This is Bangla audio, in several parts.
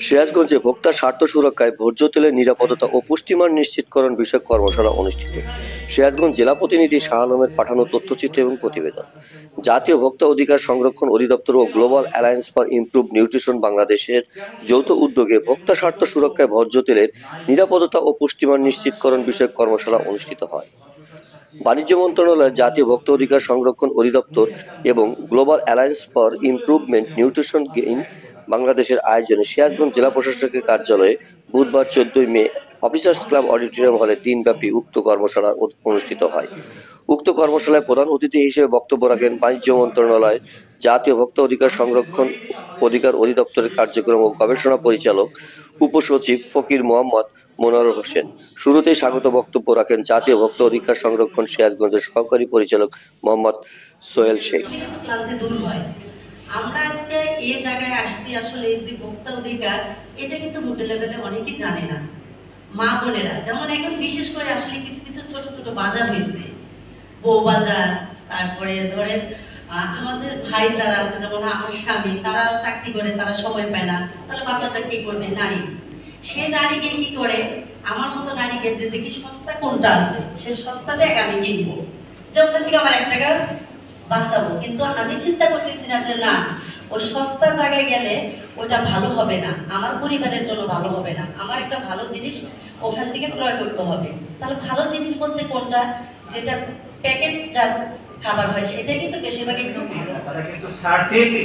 সিরাজগঞ্জে ভোক্তার স্বার্থ সুরক্ষায় ভোজ্য তেলের নিরাপত্তা ও পুষ্টিমান নিশ্চিতকরণ বিষয়ক কর্মশালা অনুষ্ঠিত। সিরাজগঞ্জ জেলা প্রতিনিধি শাহ আলমের পাঠানো তথ্যচিত্র এবং প্রতিবেদন। জাতীয় ভোক্তা অধিকার সংরক্ষণ অধিদপ্তর ও Global Alliance for Improve Nutrition বাংলাদেশের যৌথ উদ্যোগে ভোক্তা স্বার্থ সুরক্ষায় ভোজ্য তেলের নিরাপত্তা ও পুষ্টিমান নিশ্চিতকরণ বিষয়ক কর্মশালা অনুষ্ঠিত হয়। বাণিজ্য মন্ত্রণালয়ের জাতীয় ভোক্তা অধিকার সংরক্ষণ অধিদপ্তর এবং global Alliance for improvement nutrition gain বাংলাদেশের আয়োজনে সিরাজগঞ্জ জেলা প্রশাসকের কার্যালয়ে বুধবার 14 মে অফিসার্স ক্লাব অডিটোরিয়াম হলে দিনব্যাপী উক্ত কর্মশালা অনুষ্ঠিত হয়। উক্ত কর্মশালায় প্রধান অতিথি হিসেবে বক্তব্য রাখেন বাণিজ্য মন্ত্রণালয়ের জাতীয় ভোক্তা অধিকার সংরক্ষণ অধিকার অধিদপ্তরের কার্যক্রম ও গবেষণা পরিচালক উপসচিব ফকির মোহাম্মদ মোনারুল হোসেন। শুরুতেই স্বাগত বক্তব্য রাখেন জাতীয় ভোক্তা অধিকার সংরক্ষণ সিরাজগঞ্জের সহকারী পরিচালক মোহাম্মদ সোহেল শেখ। আমরা আজকে এই জায়গায় আসছি, আসলে যে ভোক্তা অধিকার এটা কিন্তু মোটে লেভেলে অনেকেই জানে না। মা বোনেরা যেমন এখন বিশেষ করে আসলে কিছু কিছু ছোট ছোট বাজার হয়েছে, বউ বাজার, তারপরে ধরেন আমাদের ভাই যারা আছে, যেমন আমার স্বামী, তারা চাকরি করে, তারা সময় পায় না, তাহলে বাচ্চাটা কি করবে? নারী, সে নারীকে কি করে, আমার মতো নারীকে দেখি সস্তা কোনটা আছে, সে সস্তাটাকে আমি কিনবো, যে ওখান থেকে আমার 1 টাকা বাঁচাবো। কিন্তু আমি চিন্তা করতেছি না যে না, ওই সস্তা জায়গায় গেলে ওটা ভালো হবে না, আমার পরিবারের জন্য ভালো হবে না, আমার একটা ভালো জিনিস ওখান থেকে ক্রয় করতে হবে। তাহলে ভালো জিনিস বলতে কোনটা? যেটা প্যাকেটজাত খাবার হয় সেটা কিন্তু বেশিরভাগ একটু ভালো। তারা কিন্তু সার্টেনলি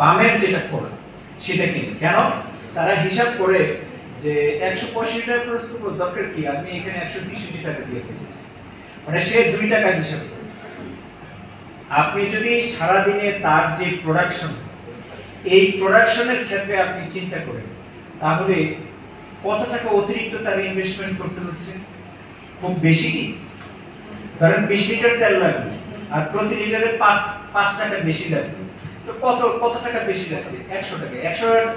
পামের যেটা করে সেটা কিন্তু কেন তারা হিসাব করে যে 185 টাকা খরচ করবো, দরকার কি, আপনি এখানে 183 টাকা দিয়ে ফেলেছি, মানে সে 2 টাকা হিসাব করে। আপনি যদি সারাদিনে তার যে প্রোডাকশন, এই প্রোডাকশনের ক্ষেত্রে আপনি চিন্তা করেন, তাহলে কত টাকা অতিরিক্ত তার ইনভেস্টমেন্ট করতে হচ্ছে? খুব বেশি কি? ধরেন 20 লিটার তেল লাগবে আর প্রতি লিটারে 5 টাকা বেশি লাগবে, তো কত টাকা বেশি লাগছে? 100 টাকা।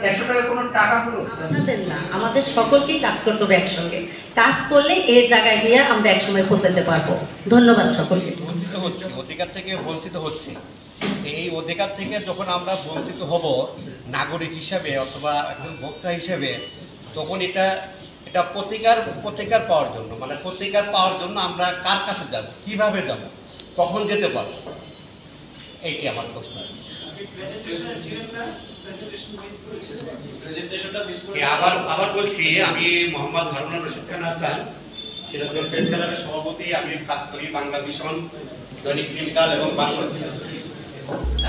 100 টাকা কোনো টাকা হলো? আপনাদের না, আমাদের সকলকেই কাজ করতে হবে একসঙ্গে। কাজ করলে এই জায়গায় গিয়ে আমরা একসময় পৌঁছাতে পারবো। ধন্যবাদ সকলকে। বঞ্চিত হচ্ছে, অধিকার থেকে বঞ্চিত হচ্ছে। এই অধিকার থেকে যখন আমরা বঞ্চিত হব নাগরিক হিসাবে অথবা একজন ভোক্তা হিসেবে, তখন এটা প্রতিকার পাওয়ার জন্য, মানে প্রতিকার পাওয়ার জন্য আমরা কার কাছে যাব, কিভাবে যাব, কখন যেতে পারবো, এইটি আমার প্রশ্ন। আবার বলছি, আমি মোহাম্মদ হারুনুর রশিদ খান হাসান, সিরাজগঞ্জ প্রেস ক্লাবের সভাপতি। আমি কাজ করি বাংলা ভিশন, দৈনিক ক্রিমিকাল এবং বাংলা।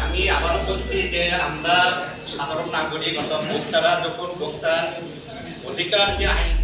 আমি আবারও বলছি যে আমরা সাধারণ নাগরিক অথবা ভোক্তারা যখন ভোক্তার অধিকার যে আইন